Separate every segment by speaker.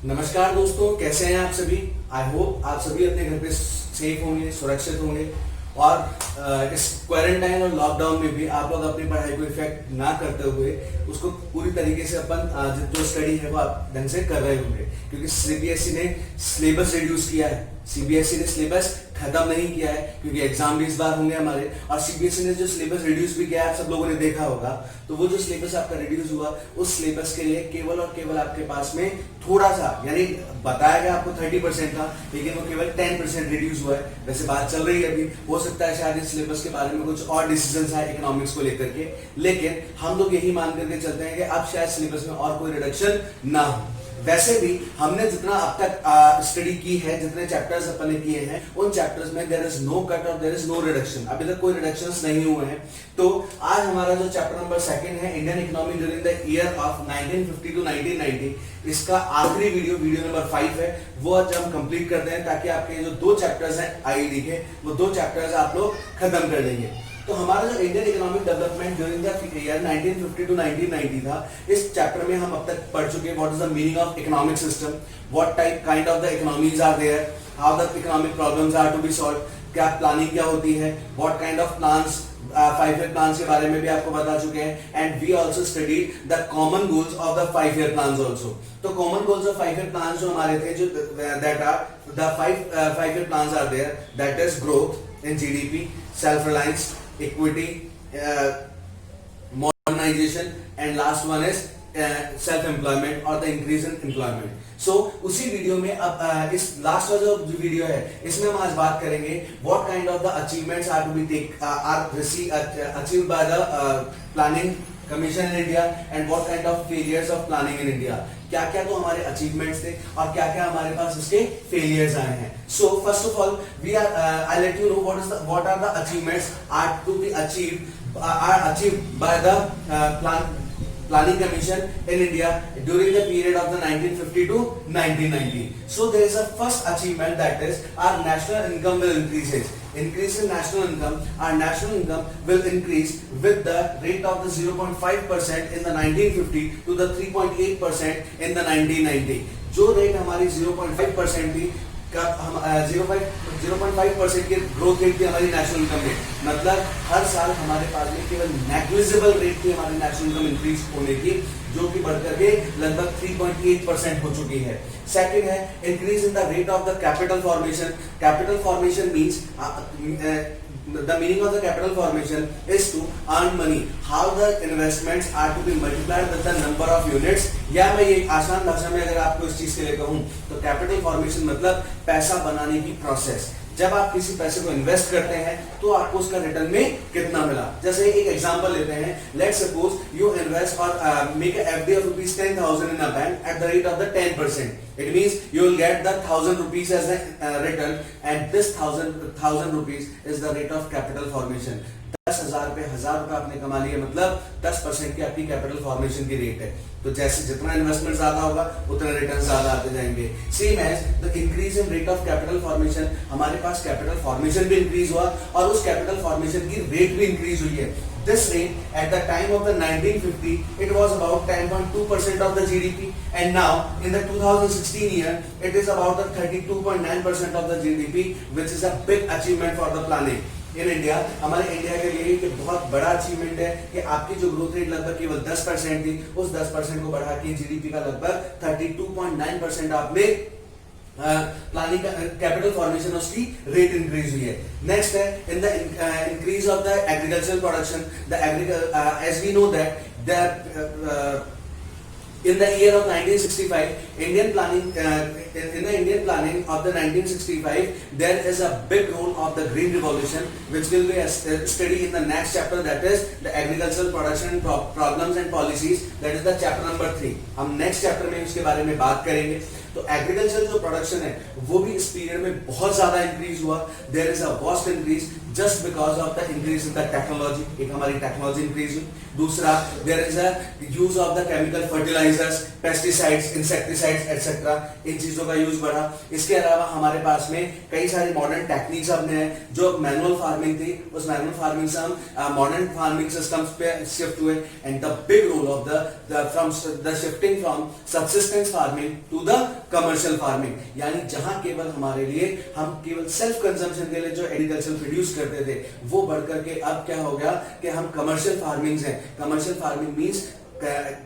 Speaker 1: नमस्कार दोस्तों, कैसे हैं आप सभी। आई होप आप सभी अपने घर पे सेफ होंगे, सुरक्षित होंगे और इस क्वारंटाइन और लॉकडाउन में भी आप लोग अपनी पढ़ाई को इफेक्ट ना करते हुए उसको पूरी तरीके से अपन जो स्टडी है वो आप ढंग से कर रहे होंगे, क्योंकि सीबीएसई ने सिलेबस रिड्यूस किया है। सीबीएसई ने सिलेबस खत्म नहीं किया है क्योंकि एग्जाम भी इस बार होंगे हमारे, और सीबीएसई ने जो सिलेबस रिड्यूस भी किया है आप सब लोगों ने देखा होगा। तो वो जो सिलेबस आपका रिड्यूस हुआ उस सिलेबस के लिए केवल और केवल आपके पास में थोड़ा सा, यानी बताया गया आपको 30% का, लेकिन वो केवल 10% रिड्यूस हुआ है। वैसे बात चल रही है अभी, हो सकता है शायद इस सिलेबस के बारे में कुछ और डिसीजन आए इकोनॉमिक्स को लेकर के, लेकिन हम लोग यही मान करके चलते हैं कि अब शायद सिलेबस में और कोई रिडक्शन ना हो। वैसे भी हमने जितना अब तक स्टडी की है, जितने चैप्टर्स अपन ने किए हैं, उन चैप्टर्स में देयर इज नो कट और देयर इज नो रिडक्शन। अभी तक कोई रिडक्शंस नहीं हुए हैं। तो आज हमारा जो चैप्टर नंबर 2 है, Indian economy during the year of 1950 to 1990, इसका आखिरी वीडियो नंबर 5 है, वो आज हम कंप्लीट करते हैं ताकि आपके जो 2 चैप्टर्स हैं आईडी के, वो 2 चैप्टर्स आप लोग खत्म कर देंगे। तो हमारा जो Indian economic development during the year 1950 to 1990 था, इस चैप्टर में हम अब तक पढ़ चुके हैं what is the meaning of economic system, what type kind of the economies are there, how the economic problems are to be solve, क्या प्लानिंग क्या होती है, what kind of plans, 5-year plans के बारे में भी आपको बता चुके हैं। And we also studied the common goals of the 5-year plans also. तो common goals of 5-year plans जो हमारे थे, जो that are the 5-year plans are there, that is growth in GDP, self reliance, equity, modernization, and last one is self-employment or the increase in employment. So उसी video में अब इस last वाला जो वीडियो है, इसमें हम आज बात करेंगे what kind of the achievements are to be achieved by the planning commission in India and what kind of failures of planning in India. क्या क्या तो हमारे अचीवमेंट्स थे और क्या क्या हमारे पास इसके फेलियर्स आए हैं। So first of all we are I let you know what are the achievements are to be achieved by the planning commission in India during the period of the 1950 to 1990. So there is a first achievement, that is our national income will increase in national income. Our national income will increase with the rate of the 0.5% in the 1950 to the 3.8% in the 1990. जो rate हमारी 0.5% थी, हम 0.5% की growth rate थी हमारी national income rate, मतलब हर साल हमारे पास में केवल नेग्लिजिबल रेट थी हमारी नेशनल इनकम इंक्रीज होने की, जो कि बढ़कर के लगभग 3.8% हो चुकी है। सेकंड है increase in the rate of the capital formation. Capital formation means the meaning of the capital formation is to earn money, how the investments are to be multiplied with the number of units। या मैं ये आसान भाषा में अगर आपको इस चीज के लिए कहूं तो कैपिटल फॉर्मेशन मतलब पैसा बनाने की प्रोसेस। जब आप किसी पैसे को इन्वेस्ट करते हैं तो आपको उसका रिटर्न में कितना मिला। जैसे एक एग्जांपल लेते हैं, लेट्स सपोज यू इन्वेस्ट और make a FD of ₹10,000 in a bank at the rate of the 10%. It means you will get the 1,000 rupees as a return, and this 1,000 rupees is the rate of capital formation. 10,000 पे 1,000 रुपए आपने कमा लिया, मतलब 10% की आपकी capital formation की rate है। तो जैसे जितना इन्वेस्टमेंट ज्यादा होगा उतना रिटर्न ज्यादा आते जाएंगे। Same as the increase in rate of capital formation, हमारे पास कैपिटल फॉर्मेशन भी इंक्रीज हुआ और उस कैपिटल फॉर्मेशन की रेट भी इंक्रीज हुई है। This rate at the time of the 1950 it was about 10.2% of the GDP, and now in the 2016 year it is about the 32.9% of the GDP, which is a big achievement for the planning in India। हमारे India के लिए एक बहुत बड़ा achievement है कि आपकी जो ग्रोथ रेट लगभग केवल 10% थी, उस 10% को बढ़ा के जीडीपी का लगभग 32.9% आपने प्लानिंग कैपिटल फॉर्मेशन उसकी रेट इंक्रीज हुई है। नेक्स्ट है in the increase of the agricultural production, the as we know that in the year of 1965, in the Indian planning of the 1965, there is a big role of the green revolution, which will be studied in the next chapter, that is the agricultural production problems and policies, that is the chapter number 3। हम next chapter में इसके बारे में बात करेंगे। तो agriculture जो production है वो भी इस पीरियड में बहुत ज्यादा इंक्रीज हुआ। There is a vast increase. just because of the increase in the technology, एक हमारी टेक्नोलॉजी इंक्रीज हुई. दूसरा, there is a use of the chemical fertilizers, pesticides, insecticides etc. इन चीजों का यूज बढ़ा. इसके अलावा हमारे पास में कई सारी मॉडर्न टेक्निक्स अपने हैं. जो मैनुअल फार्मिंग थी, उस मैनुअल फार्मिंग से हम मॉडर्न फार्मिंग सिस्टम्स पे शिफ्ट हुए. And the big role of the shifting from subsistence farming to the commercial farming, यानी जहां केवल हमारे लिए हम केवल सेल्फ कंजम्पशन के लिए जो एग्रीकल्चर प्रोड्यूस करते थे, वो बढ़कर के अब क्या हो गया कि हम कमर्शियल फार्मिंग हैं. Commercial farming means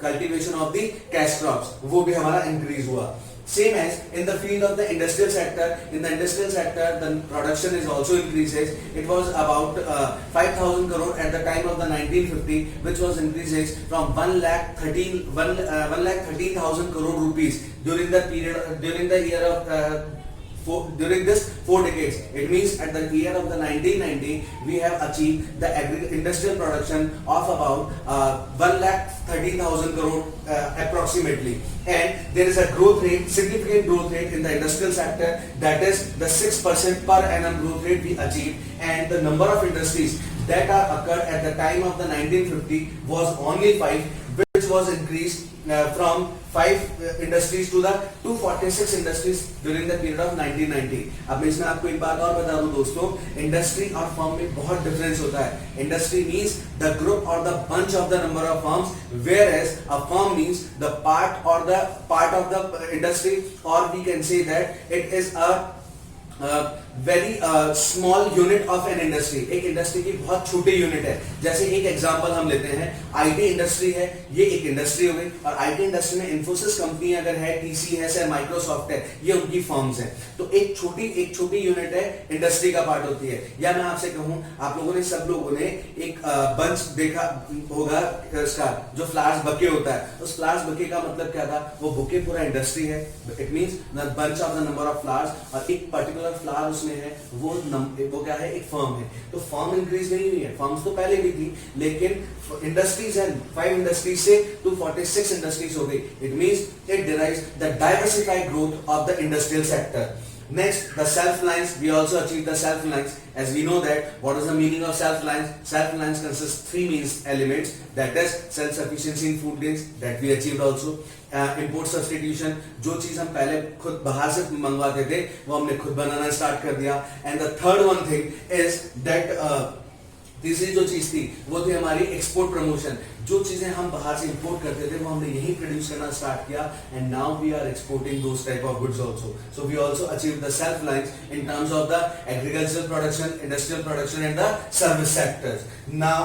Speaker 1: cultivation of the cash crops, वो भी हमारा इंक्रीज हुआ. Same as in the field of the industrial sector. In the industrial sector, the production is also increases. It was about 5,000 crore at the time of the 1950, which was increases from 1,13,000 crore rupees during the period during the year of during this 4 decades. It means at the year of the 1990 we have achieved the industrial production of about 1,13,000 crore approximately, and there is a growth rate, significant growth rate in the industrial sector, that is the 6% per annum growth rate we achieved. And the number of industries that are occurred at the time of the 1950 was only 5, which was increased from 5 industries to the 246 industries during the period of 1990. अब मैं इसमें आपको एक बात और बता दूं दोस्तों, इंडस्ट्री और फर्म में बहुत डिफरेंस होता है. इंडस्ट्री मींस द ग्रुप और the bunch of the number of firms, whereas a firm means the part of the industry, or we can say that it is a very small unit of an industry. एक industry की बहुत छोटी unit है. जैसे एक example हम लेते हैं, आईटी इंडस्ट्री है, ये एक इंडस्ट्री हो गई. और आईटी इंडस्ट्री में इन्फोसिस कंपनी अगर है, टीसीएस है, माइक्रोसॉफ्ट है, ये उनकी फर्म्स हैं. तो एक छोटी यूनिट है, इंडस्ट्री का पार्ट होती है. या मैं आपसे कहूं, आप लोगों ने सब लोगों ने एक बंच देखा होगा इसका, जो फ्लावर्स बके होता है. उस फ्लावर्स बके का मतलब क्या था? वो बुके पूरा इंडस्ट्री है. It means the bunch of the number of flowers, और एक पर्टिकुलर फ्लावर उसमें है, वो क्या है? एक फर्म है. तो फर्म इंक्रीज नहीं हुई है, फर्म्स तो पहले भी थी, लेकिन इंडस्ट्रीज है, 5 इंडस्ट्रीज से 246 इंडस्ट्रीज हो गई. It means it derives the diversified growth of the industrial sector. Next, the self-reliance. We also achieve the self-reliance. As we know that, what is the meaning of self-reliance? Self-reliance consists 3 main elements. That is self-sufficiency in food grains, that we achieved also. Import substitution, जो चीज हम पहले खुद बाहर से मंगवाते थे, वो हमने खुद बनाना स्टार्ट कर दिया. And the third one thing is that तीसरी जो चीज थी वो थी हमारी एक्सपोर्ट प्रमोशन. जो चीजें हम बाहर से इंपोर्ट करते थे वो हमने यहीं प्रोड्यूस करना स्टार्ट किया, and now we are exporting those type of goods also. So we also achieve the self reliance in terms of the agricultural production, industrial production and the service sectors. Now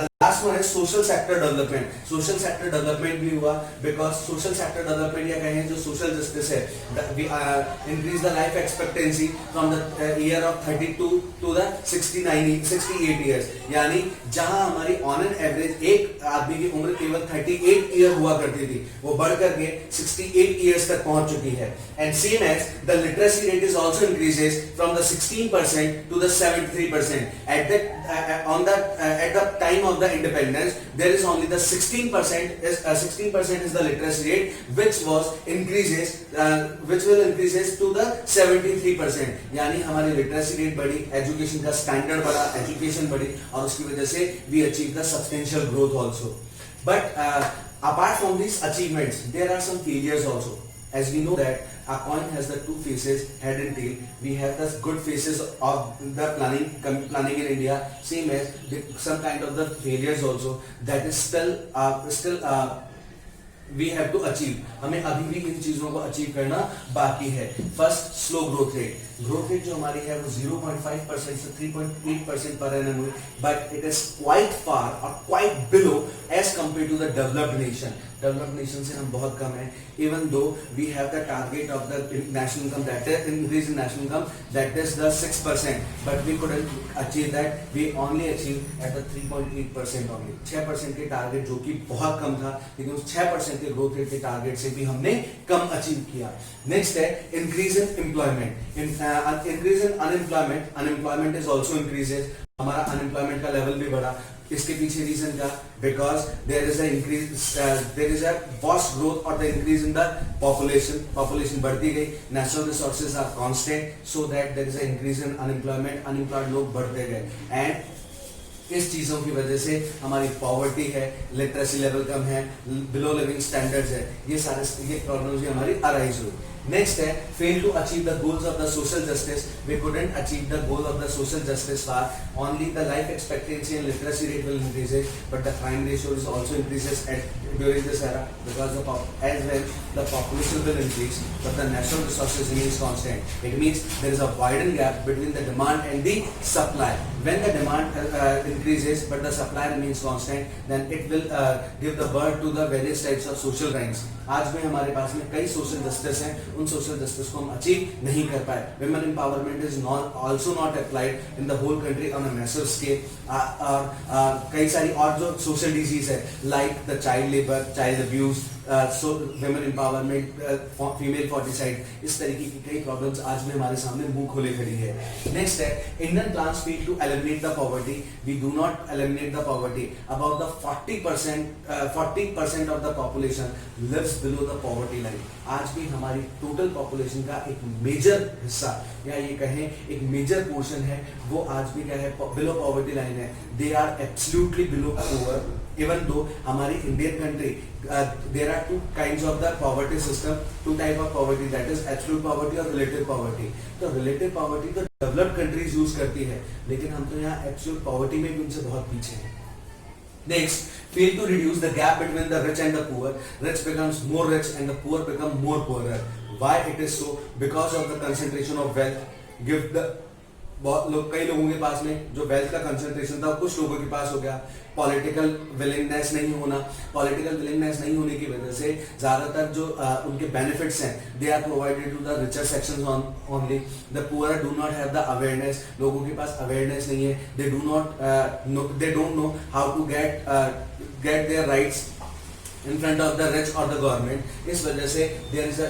Speaker 1: the last one है social sector development. Social sector development भी हुआ because social sector development या कहें जो social justice है, we increase the life expectancy from the year of 32 to the 68 years. यानी जहां हमारी ऑन एन एवरेज एक आदमी की उम्र केवल 38 ईयर हुआ करती थी, वो बढ़ करके 68 ईयर्स तक पहुंच चुकी है. And same as the literacy rate is also increases from the 16% to the 73%. At the time of the independence, there is only the 16% is the literacy rate, which will increases to the 73%. यानी हमारी literacy rate बढ़ी, education का standard बढ़ा, education बढ़ी, और उसकी वजह से we achieve the substantial growth also. But apart from these achievements, there are some failures also. As we know that a coin has the 2 faces, head and tail. We have the good faces of the planning in India, same as some kind of the failures also, that is still we have to achieve. हमें अभी भी इन चीजों को achieve करना बाकी है. First, slow growth rate. Growth rate जो हमारी है वो 0.5% से 3.8% पर एनम हुई, but it is quite far और quite below as compare to the developed nation. Developed nation से हम बहुत कम है, even though we have the target of the national income, that is increase in national income, that is the 6%, but we couldn't achieve that. We only achieve at the 3.8% only. 6% के target जो कि बहुत कम था, लेकिन उस 6% के growth rate के target से भी हमने कम अचीव किया. नेक्स्ट है increase in employment. Increase in unemployment. Unemployment is also increases. हमारा अनएम्प्लॉयमेंट का लेवल भी बढ़ा. इसके पीछे रीजन का, because there is a vast growth और the increase in the population बढ़ती गई, natural resources are constant, so that there is a increase in unemployment, unemployed लोग बढ़ते गए, एंड इस चीजों की वजह से हमारी पॉवर्टी है, लिटरेसी लेवल कम है, बिलो लिविंग स्टैंडर्ड्स है, ये प्रॉब्लम्स हमारी अराइज हुई। नेक्स्ट है fail to achieve the goals of the social justice. We couldn't achieve the goal of the social justice for only the life expectancy and literacy rate will increases, but the crime ratio is also increases during this era, because as well the population will increase but the natural resources remains constant. It means there is a widened gap between the demand and the supply. When the demand increases but the supply remains constant, then it will give the birth to the various types of social crimes. आज में हमारे पास में कई social justice हैं, उन social justice को हम achieve नहीं कर पाए। Women empowerment is also not applied in the whole country on a massive scale. कई सारी और जो सोशल डिजीज है like the child labour, child abuse, women empowerment, female foeticide, इस तरीके की कई प्रॉब्लम्स आज में हमारे सामने मुंह खोले खड़ी है। नेक्स्ट है Indian plans fail to eliminate the poverty. We do not eliminate the poverty. About the 40% of the population lives below the poverty line. आज भी हमारी टोटल पॉपुलेशन का एक मेजर हिस्सा या ये कहें एक मेजर पोर्शन है, वो आज भी क्या है, बिलो पॉवर्टी लाइन है। They are absolutely below poor, even though हमारी Indian country there are two kinds of the poverty system, two type of poverty, that is absolute poverty और relative poverty। तो relative poverty तो developed countries use करती है, लेकिन हम तो यहाँ absolute poverty में भी उनसे बहुत पीछे हैं। Next, fail to reduce the gap between the rich and the poor. Rich becomes more rich and the poor become more poorer. Why it is so? Because of the concentration of wealth. Give the कई लोगों के पास में जो wealth का concentration था कुछ लोगों के पास हो गया। पॉलिटिकल विलिंगनेस नहीं होने की वजह से ज्यादातर जो उनके बेनिफिट्स हैं they are provided to the richer sections only. The poor do not have the awareness, लोगों के पास अवेयरनेस नहीं है, they don't know how to get their rights in front of the rich or the government. इस वजह से there is a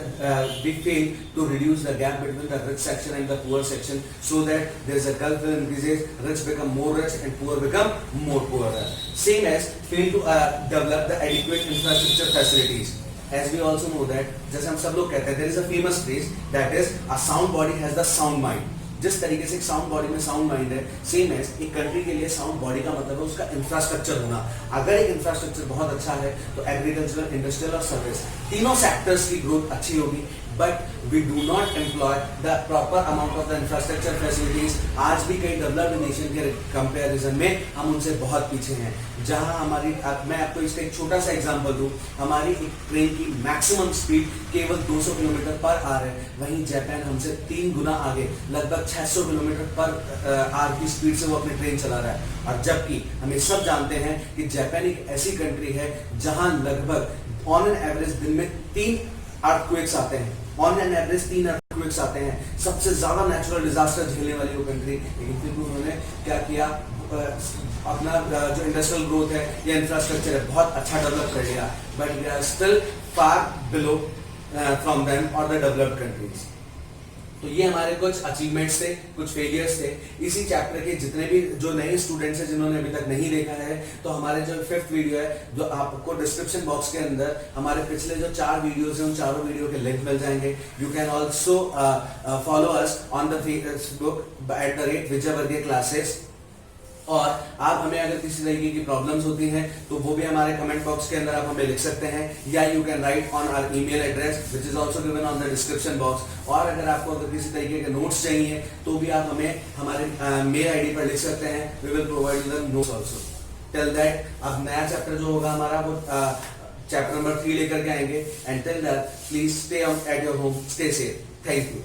Speaker 1: big fail to reduce the gap between the rich section and the poor section, so that there is a gulf will increases, rich become more rich and poor become more poorer. Same as fail to develop the adequate infrastructure facilities. As we also know that, जैसे हम सब लोग कहते हैं, there is a famous phrase that is a sound body has the sound mind. जिस तरीके से एक साउंड बॉडी में साउंड माइंड है, सेम एज एक कंट्री के लिए साउंड बॉडी का मतलब है उसका इंफ्रास्ट्रक्चर होना। अगर एक इंफ्रास्ट्रक्चर बहुत अच्छा है तो एग्रीकल्चरल, इंडस्ट्रियल और सर्विस तीनों सेक्टर्स की ग्रोथ अच्छी होगी। But we do not employ the proper amount of the infrastructure facilities. आज भी कई डेवलप्ड नेशन के कंपेरिजन में हम उनसे बहुत पीछे हैं। जहां हमारी, मैं आपको इसका एक छोटा सा एग्जांपल दूं, हमारी एक ट्रेन की मैक्सिमम स्पीड केवल 200 किलोमीटर पर आवर है, वहीं जापान हमसे 3 गुना आगे लगभग 600 किलोमीटर पर आवर की स्पीड से वो अपनी ट्रेन चला रहा है। और जबकि हम सब जानते हैं कि जापान एक ऐसी कंट्री है जहां लगभग ऑन एन एवरेज दिन में 3 अर्थक्वेक्स आते हैं, ऑन एन एवरेज 3 अर्थक्वेक्स आते हैं। सबसे ज्यादा नेचुरल डिजास्टर झेलने वाली वो कंट्री, लेकिन फिर भी उन्होंने क्या किया, अपना जो इंडस्ट्रियल ग्रोथ है या इंफ्रास्ट्रक्चर है बहुत अच्छा डेवलप कर लिया, but we are still far below from them और द डेवलप्ड कंट्रीज। तो ये हमारे कुछ अचीवमेंट्स थे, कुछ फेलियर्स थे। इसी चैप्टर के जितने भी जो नए स्टूडेंट्स हैं जिन्होंने अभी तक नहीं देखा है, तो हमारे जो 5th वीडियो है, जो आपको डिस्क्रिप्शन बॉक्स के अंदर हमारे पिछले जो 4 वीडियोस हैं उन चारों वीडियो के लिंक मिल जाएंगे। You can also follow us on the Facebook @Vijay classes. और आप हमें अगर किसी तरीके की प्रॉब्लम्स होती हैं तो वो भी हमारे कमेंट बॉक्स के अंदर आप हमें लिख सकते हैं, या you can write on our email address which is also given on the description box. और अगर आपको अगर किसी तरीके के नोट्स चाहिए तो भी आप हमें हमारे मेल आईडी पर लिख सकते हैं, we will provide the notes also. Till that अब नया चैप्टर जो होगा हमारा वो चैप्टर नंबर 3 लेकर के आएंगे। And till that please stay at your home, stay safe. Thank you.